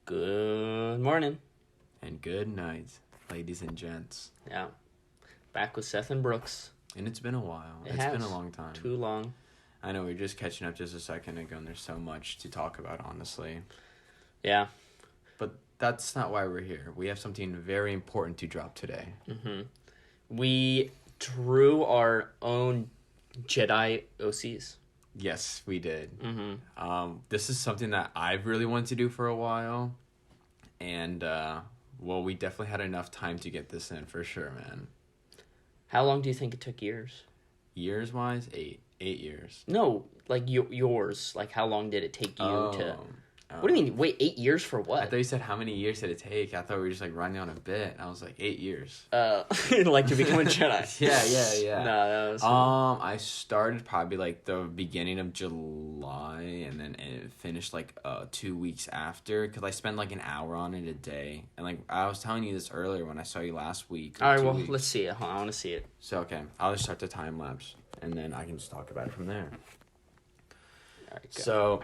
Good morning. And good night, ladies and gents. Yeah. Back with Seth and Brooks. And it's been a while. It's been a long time. Too long. I know, we were just catching up just a second ago, and there's so much to talk about, honestly. Yeah. But that's not why we're here. We have something very important to drop today. Mm-hmm. We drew our own Jedi OCs. Yes, we did. Mm-hmm. This is something that I've really wanted to do for a while. And, we definitely had enough time to get this in, for sure, man. How long do you think it took years? Years-wise, 8 years. No, like yours. Like, how long did it take you to... What do you mean? Wait, 8 years for what? I thought you said how many years did it take. I thought we were just, running on a bit. I was like, 8 years. Like to become a Jedi. Yeah. No, that was... I started probably, the beginning of July, and then it finished, 2 weeks after, because I spent, an hour on it a day. And, I was telling you this earlier when I saw you last week. All right, well, let's see it. I want to see it. So, okay, I'll just start the time lapse, and then I can just talk about it from there. All right, go. So...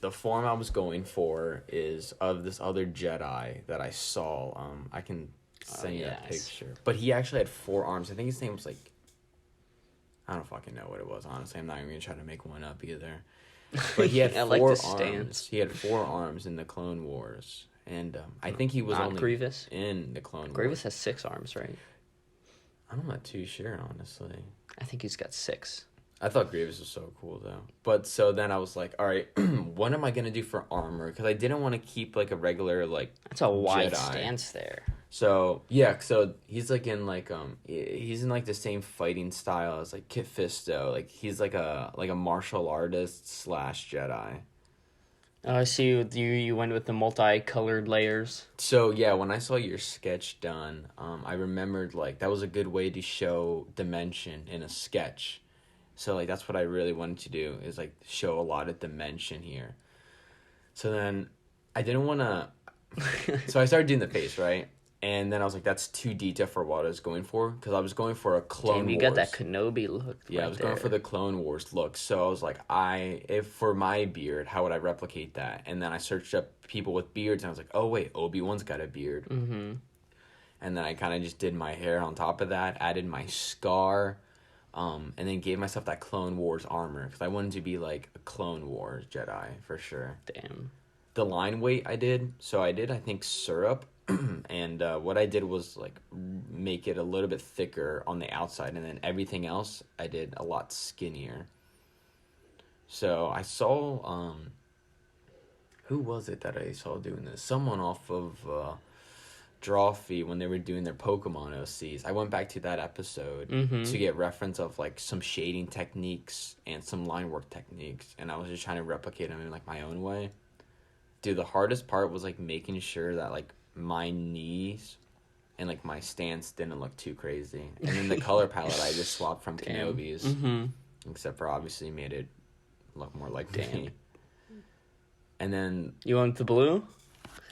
the form I was going for is of this other Jedi that I saw. I can send you that picture. But he actually had 4 arms. I think his name was I don't fucking know what it was, honestly. I'm not even going to try to make one up either. But he had 4 arms. Stance. He had 4 arms in the Clone Wars. And I think he was not only Grievous. In the Clone Wars. Grievous has 6 arms, right? I'm not too sure, honestly. I think he's got 6. I thought Grievous was so cool, though. But so then I was like, all right, what am I going to do for armor? Because I didn't want to keep, a regular, That's a wide Jedi. stance there. So, yeah, so he's, he's in, the same fighting style as, Kit Fisto. He's, a martial artist / Jedi. Oh, I see you went with the multicolored layers. So, yeah, when I saw your sketch done, I remembered, that was a good way to show dimension in a sketch. So, that's what I really wanted to do, is, show a lot of dimension here. So then, I didn't want to... So, I started doing the face, right? And then I was like, that's too detailed for what I was going for. Because I was going for a Clone Wars. You got that Kenobi look. Yeah, I was going for the Clone Wars look. So, I was like, if for my beard, how would I replicate that? And then I searched up people with beards, and I was like, oh, wait, Obi-Wan's got a beard. Mm-hmm. And then I kind of just did my hair on top of that, added my scar... and then gave myself that Clone Wars armor, because I wanted to be, a Clone Wars Jedi, for sure. Damn. The line weight I did, so I did, I think, syrup, and what I did was, make it a little bit thicker on the outside, and then everything else I did a lot skinnier. So I saw, who was it that I saw doing this? Someone off of, Drawfee when they were doing their Pokemon OCs. I went back to that episode to get reference of some shading techniques and some line work techniques, and I was just trying to replicate them in my own way. Dude, the hardest part was making sure that my knees and my stance didn't look too crazy. And then the color palette I just swapped from Kenobi's, except for obviously made it look more like me. And then you went with the blue.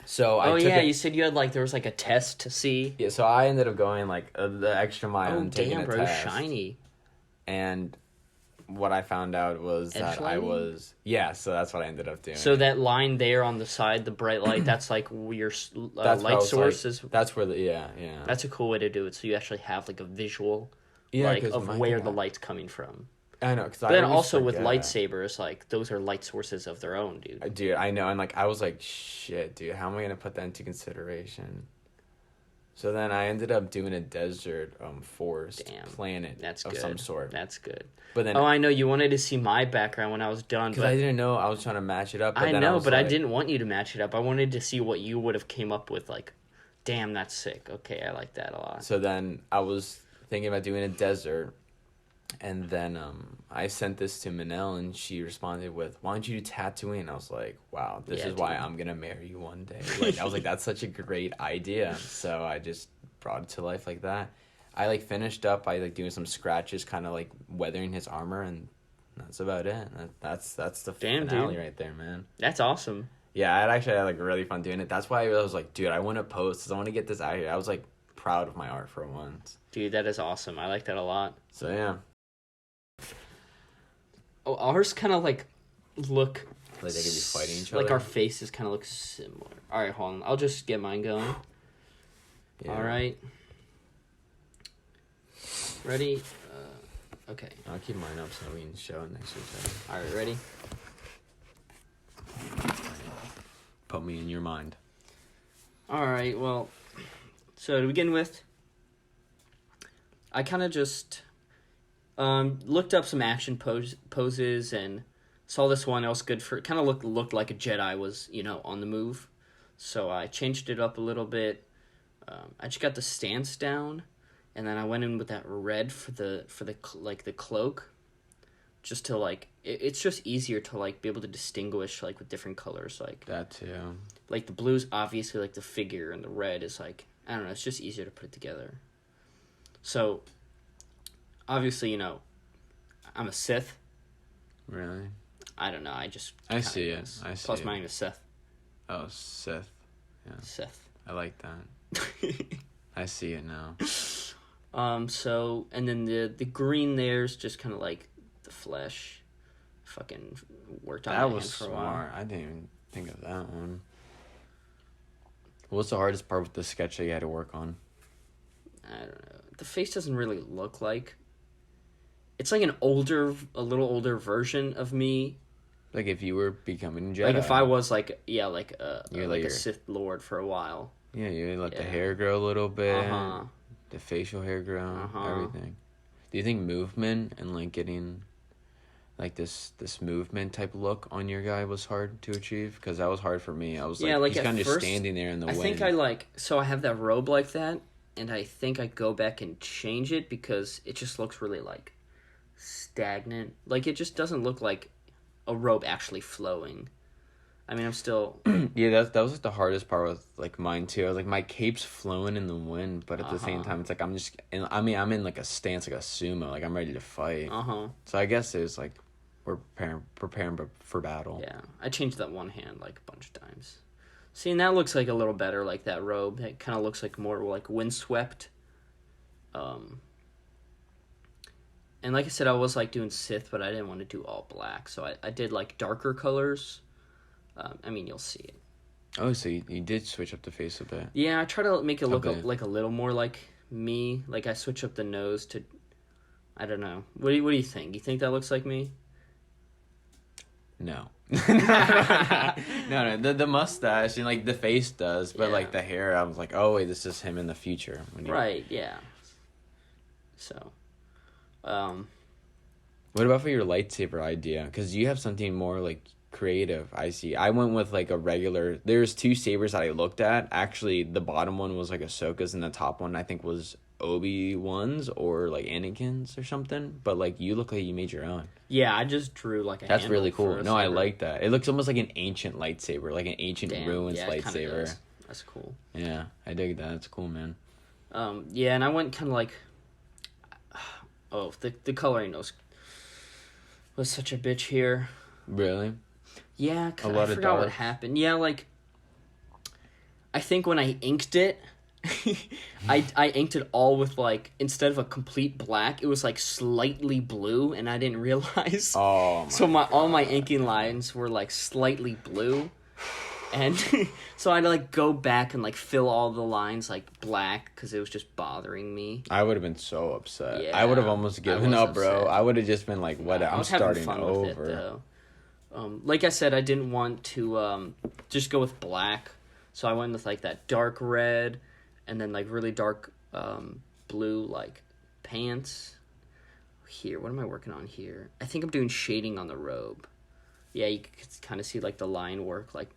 So you said you had there was a test to see. Yeah, so I ended up going the extra mile and taking a test. Shiny. And what I found out was that I was so that's what I ended up doing. So that line there on the side, the bright light, that's your light source is. That's where yeah. That's a cool way to do it. So you actually have a visual, of where the light's coming from. I know, because but then also with lightsabers, those are light sources of their own, dude. Dude, I know, and I was like, shit, dude, how am I gonna put that into consideration? So then I ended up doing a desert forest planet of some sort. That's good. But then, I know you wanted to see my background when I was done, because I didn't know I was trying to match it up. But I didn't want you to match it up. I wanted to see what you would have came up with. Damn, that's sick. Okay, I like that a lot. So then I was thinking about doing a desert. And then I sent this to Manel, and she responded with, why don't you do Tatooine? I was like, wow, this is why I'm going to marry you one day. I was like, that's such a great idea. So I just brought it to life like that. I finished up by doing some scratches, kind of weathering his armor, and that's about it. That's the finale right there, man. That's awesome. Yeah, I actually had really fun doing it. That's why I was like, dude, I want to post because I want to get this out here. I was proud of my art for once. Dude, that is awesome. I like that a lot. So yeah. Oh, ours kind of look they could be fighting each other. Our faces kind of look similar. All right, hold on. I'll just get mine going. Yeah. All right. Ready? Okay. I'll keep mine up so we can show it next to each other. All right, ready? Put me in your mind. All right, well, so to begin with, I kind of just looked up some action poses and saw this one else good for, it kind of looked like a Jedi was, on the move. So I changed it up a little bit. I just got the stance down, and then I went in with that red for the cloak, just to like it's just easier to like be able to distinguish like with different colors, like that too. Like the blue's obviously like the figure, and the red is like, I don't know, it's just easier to put it together. So obviously, I'm a Sith. Really? I don't know. I see it. I see. Plus, it. my name is Seth. Oh, Sith. Yeah. Seth. I like that. I see it now. So, and then the green there's just kind of like the flesh. Fucking worked on that my was hand for a smart. while. I didn't even think of that one. What's the hardest part with the sketch that you had to work on? I don't know. The face doesn't really look like. It's like a little older version of me. Like if you were becoming a Jedi. Like if I was like a a Sith Lord for a while. Yeah, you let the hair grow a little bit. Uh-huh. The facial hair grow, Uh-huh. everything. Do you think movement and like getting like this movement type look on your guy was hard to achieve? Because that was hard for me. I was like he's kind of just standing there in the wind. I think I have that robe like that, and I think I go back and change it because it just looks really like stagnant. Like it just doesn't look like a robe actually flowing. I mean, I'm still... Yeah, that was like the hardest part with like mine too. I was like, my cape's flowing in the wind, but at the same time, it's like I'm in like a stance like a sumo, like I'm ready to fight. So I guess it was like we're preparing for battle. Yeah, I changed that one hand like a bunch of times. See, and that looks like a little better, like that robe. It kind of looks like more like windswept. And like I said, I was like doing Sith, but I didn't want to do all black, so I did like darker colors. I mean, you'll see it. Oh, so you did switch up the face a bit. Yeah, I try to make it look like a little more like me. Like I switch up the nose to, I don't know. What do you think? You think that looks like me? No. No. The mustache and like the face does, but like the hair, I was like, oh wait, this is him in the future. Right. Yeah. So. What about for your lightsaber idea? Because you have something more like creative. I see. I went with like a regular. There's two sabers that I looked at. Actually, the bottom one was like Ahsoka's, and the top one I think was Obi-Wan's or like Anakin's or something. But like you look like you made your own. Yeah, I just drew like a. That's really cool. No, I like that. It looks almost like an ancient lightsaber, like an ancient ruins lightsaber. That's cool. Yeah, I dig that. That's cool, man. Yeah, and I went kind of like. Oh, the coloring was such a bitch here. Really? Yeah, cause I forgot what happened. Yeah, like, I think when I inked it, I inked it all with, like, instead of a complete black, it was, like, slightly blue, and I didn't realize. Oh, so all my inking lines were, like, slightly blue, and so I had to, like, go back and, like, fill all the lines, like, black, because it was just bothering me. I would have been so upset. Yeah, I would have almost given up, bro. upset. I would have just been like, what? I'm starting over. With it, though. Like I said, I didn't want to just go with black, so I went with like that dark red, and then like really dark blue like pants. Here, what am I working on here? I think I'm doing shading on the robe. Yeah, you can kind of see like the line work. Like,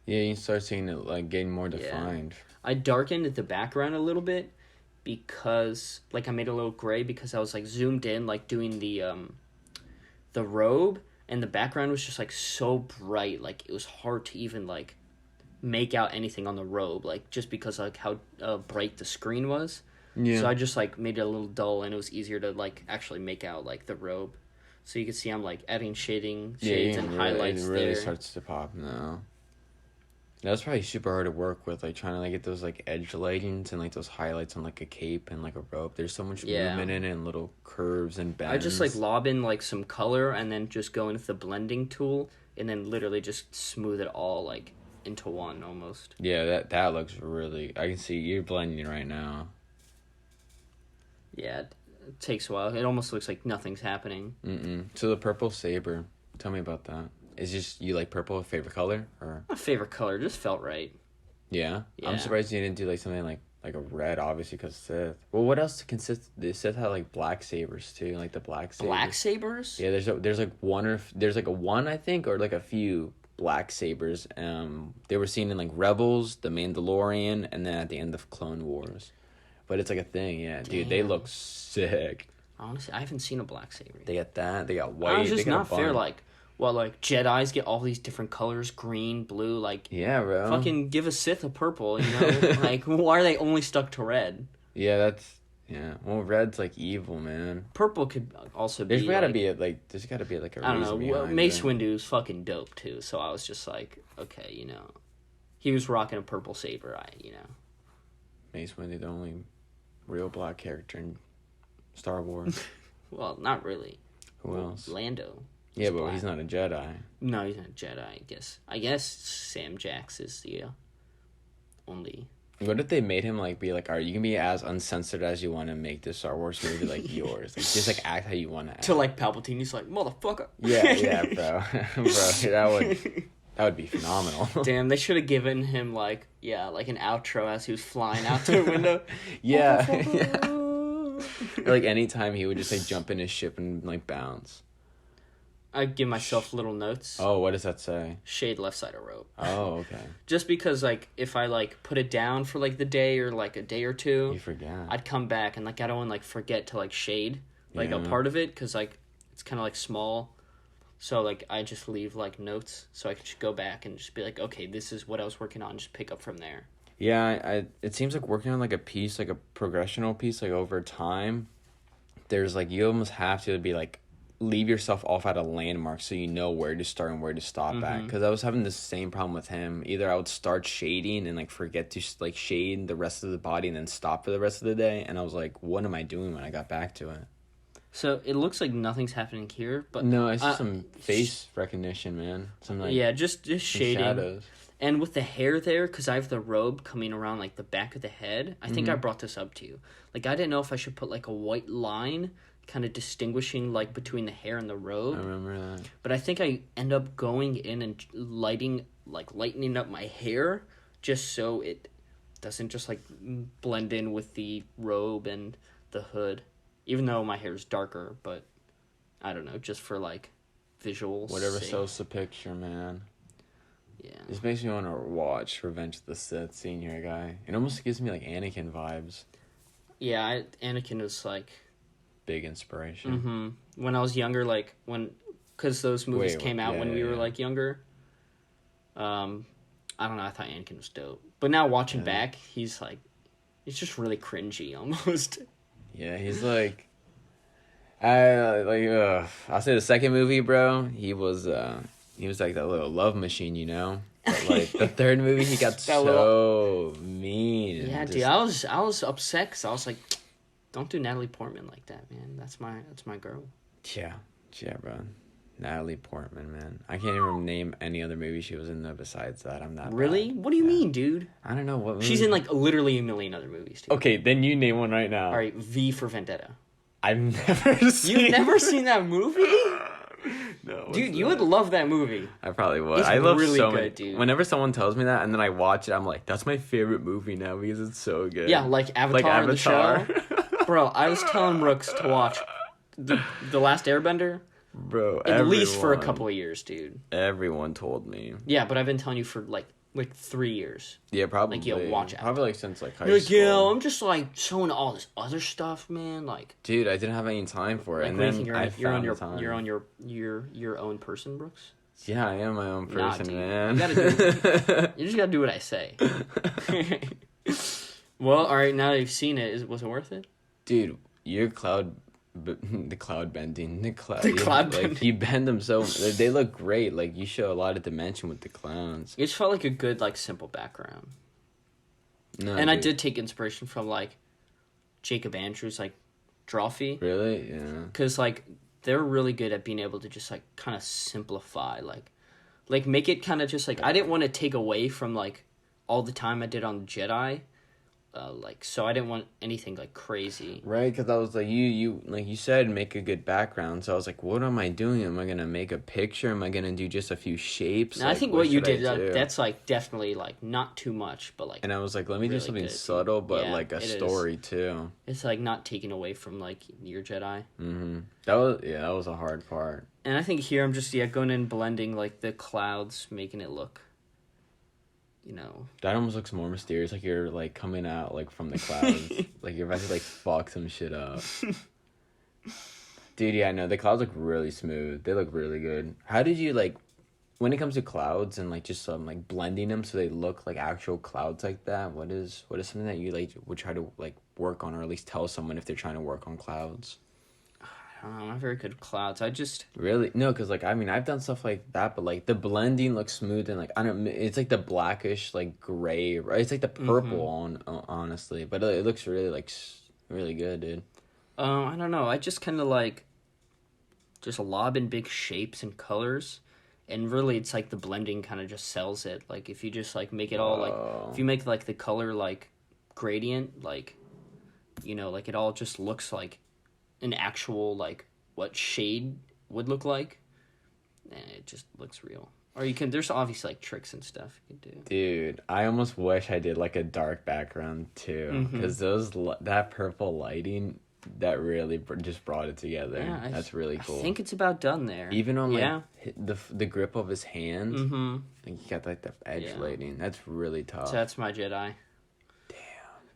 yeah, you start seeing it like getting more defined. I darkened the background a little bit because like I made it a little gray because I was like zoomed in like doing the robe. And the background was just, like, so bright, like, it was hard to even, like, make out anything on the robe, like, just because, like, how bright the screen was. Yeah. So I just, like, made it a little dull, and it was easier to, like, actually make out, like, the robe. So you can see I'm, like, adding shades and highlights there. It really starts to pop now. That was probably super hard to work with, like, trying to, like, get those, like, edge lightings and, like, those highlights on, like, a cape and, like, a robe. There's so much movement in it and little curves and bends. I just, like, lob in, like, some color and then just go in with the blending tool and then literally just smooth it all, like, into one almost. Yeah, that looks really... I can see you're blending right now. Yeah, it takes a while. It almost looks like nothing's happening. So the purple saber, tell me about that. Is just you like purple a favorite color or? My favorite color just felt right. Yeah? Yeah. I'm surprised you didn't do like something like a red, obviously, because Sith. Well, what else consists? The Sith had like black sabers too, like the black sabers. Black sabers? Yeah, there's like one I think, or like a few black sabers. They were seen in like Rebels, The Mandalorian, and then at the end of Clone Wars. But it's like a thing, yeah, dude. They look sick. Honestly, I haven't seen a black saber. They got that. They got white. It's just they got not fair. Like, well, like Jedi's get all these different colors: green, blue. Like, yeah, bro. Fucking give a Sith a purple. You know, like why are they only stuck to red? Yeah, well, red's like evil, man. Purple could also be. There's gotta be like a. I don't reason know. Well, behind Mace it. Windu's fucking dope too. So I was just like, okay, you know, he was rocking a purple saber. Mace Windu, the only real black character in Star Wars. Well, not really. Who else? Lando. Yeah, but he's not a Jedi. No, he's not a Jedi. I guess Sam Jax is the only. What if they made him be like, all right, you can be as uncensored as you want to make this Star Wars movie yours, just act how you want to act. To Palpatine, he's like, motherfucker. Yeah, bro, that would be phenomenal. Damn, they should have given him an outro as he was flying out the window. Yeah. Like anytime he would just jump in his ship and bounce. I'd give myself little notes. Oh, what does that say? Shade left side of rope. Oh, okay. Just because if I put it down for the day or a day or two, you forget. I'd come back and I don't want to forget to shade a part of it because it's kind of small. So I just leave notes so I could just go back and just be like, okay, this is what I was working on. Just pick up from there. Yeah, it seems like working on a piece, a progressional piece, over time. There's you almost have to be leave yourself off at a landmark so you know where to start and where to stop at. Because I was having the same problem with him. Either I would start shading and forget to shade the rest of the body and then stop for the rest of the day. And I was like, what am I doing when I got back to it? So it looks like nothing's happening here, but no, it's just some face recognition, man. Some just shading. Shadows. And with the hair there, because I have the robe coming around the back of the head. I think I brought this up to you. I didn't know if I should put a white line, kind of distinguishing between the hair and the robe. I remember that. But I think I end up going in and lightening up my hair just so it doesn't just blend in with the robe and the hood. Even though my hair is darker, but I don't know, just for visual. Whatever sells the picture, man. Yeah. This makes me want to watch Revenge of the Sith, seeing your guy. It almost gives me Anakin vibes. Yeah, Anakin was big inspiration. Mm-hmm. When I was younger, because those movies came out when we were younger. I don't know. I thought Anakin was dope, but now watching back, he's just really cringy almost. Yeah, he's I'll say the second movie, bro. He was that little love machine, you know. But the third movie, he got so mean. Yeah, dude, I was upset because I was like, don't do Natalie Portman like that, man. That's my girl. Yeah, bro. Natalie Portman, man. I can't even name any other movie she was in there besides that. I'm not. Really? Bad. What do you mean, dude? I don't know what movie. She's in literally a million other movies too. Okay, then you name one right now. All right, V for Vendetta. I've never seen. You've never seen that movie? No, dude, you would love that movie. I probably would. It's I love really so good, many. dude. Whenever someone tells me that and then I watch it, I'm like, that's my favorite movie now because it's so good. Yeah, Avatar. The show. Bro, I was telling Brooks to watch the Last Airbender. Bro, at least for a couple of years, dude. Everyone told me. Yeah, but I've been telling you for 3 years. Yeah, probably. Watch it. Probably since high school. Yeah, I'm just showing all this other stuff, man. Dude, I didn't have any time for it, and then you're on your own person, Brooks. Yeah, I am my own person, man. You just gotta do what I say. Well, all right. Now that you've seen it, was it worth it? Dude, your cloud bending. Bending. You bend them so they look great. You show a lot of dimension with the clowns. It just felt like a good simple background. No, and dude. I did take inspiration from Jacob Andrews Drawfee. Really? Yeah. Because they're really good at being able to just kind of simplify like make it kind of just like I didn't want to take away from like all the time I did on Jedi. Like, so I didn't want anything like crazy. Right, because I was like, you like you said, make a good background. So I was like, what am I doing? Am I gonna make a picture? Am I gonna do just a few shapes? Now, like, I think what you did, do? that's like definitely like not too much, but like. And I was like, let me really do something good. subtle, but Yeah, like a it story too. It's like not taking away from like your Jedi. Mm-hmm. That was a hard part. And I think here I'm just going in blending like the clouds, making it look. You know, That almost looks more mysterious, like you're like coming out like from the clouds, like you're about to like fuck some shit up. Dude, yeah, no, the clouds look really smooth. They look really good. How did you like, when it comes to clouds and like just like blending them so they look like actual clouds like that? What is something that you like would try to like work on, or at least tell someone if they're trying to work on clouds? I don't know, I'm not very good at clouds. I just Really no, because like I mean I've done stuff like that, but like the blending looks smooth and like I don't. It's like the blackish like gray, right? It's like the purple on honestly, but it looks really like really good, dude. I don't know. I just kind of like just lob in big shapes and colors, and really it's like the blending kind of just sells it. Like if you just like make it all like if you make like the color like gradient, like you know, like it all just looks like an actual like what shade would look like, and it just looks real. Or you can, there's obviously like tricks and stuff you can do. Dude, I almost wish I did like a dark background too, because that purple lighting that really just brought it together. Yeah, that's really cool. I think it's about done there. Even on like the grip of his hand, Mm-hmm. like you got like the edge lighting. That's really tough. So that's my Jedi. Damn.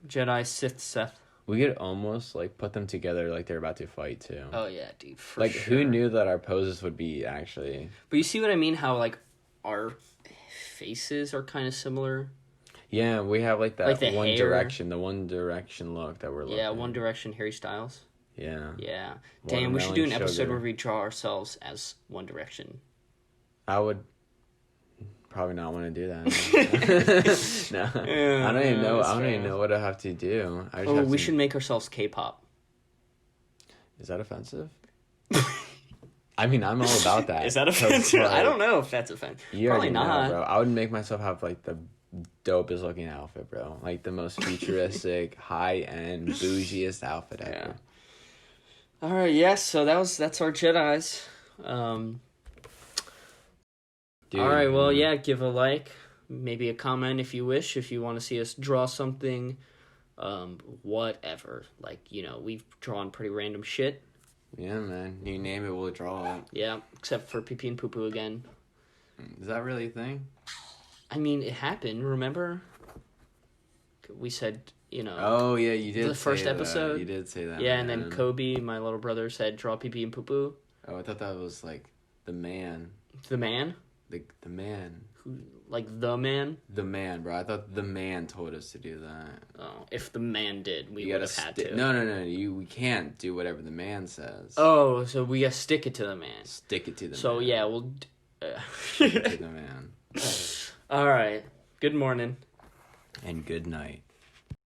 Jedi Sith Seth. We could almost like put them together like they're about to fight too. Oh yeah, dude. For like sure. who knew that our poses would be actually? But you see what I mean? How like our faces are kind of similar. Yeah, we have like that Like the One hair. Direction, the One Direction look that we're looking. Yeah, One Direction, Harry Styles. Yeah. Yeah. Damn, we should do an Watermelon episode sugar. where we draw ourselves as One Direction. I would probably not want to do that. No. Yeah, I don't even know. that's I don't even fair. know what I have to do. I just Oh, have we to... should make ourselves K-pop. Is that offensive? I mean, I'm all about that. Is that offensive? Like, I don't know if that's offensive. You Probably already know, not. bro. I would make myself have like the dopest looking outfit, bro. Like the most futuristic, high end, bougiest outfit ever. Yeah. All right. Yes. So that's our Jedi's. Dude, All right. Well, yeah. Give a like, maybe a comment if you wish. If you want to see us draw something, whatever. Like, you know, we've drawn pretty random shit. Yeah, man. You name it, we'll draw it. Yeah, except for pee pee and poo poo again. Is that really a thing? I mean, it happened. Remember? We said, you know. Oh yeah, you did. The first say that. episode? You did say that. Yeah, and man. then Kobe, my little brother, said draw pee pee and poo poo. Oh, I thought that was like the man. The man? The man. Who, like the man? The man, bro. I thought the man told us to do that. Oh, if the man did, we You would gotta have had to. No. We can't do whatever the man says. Oh, so we gotta stick it to the man. Stick it to the So man. yeah, we'll. Stick it to the man. All right. Good morning. And good night.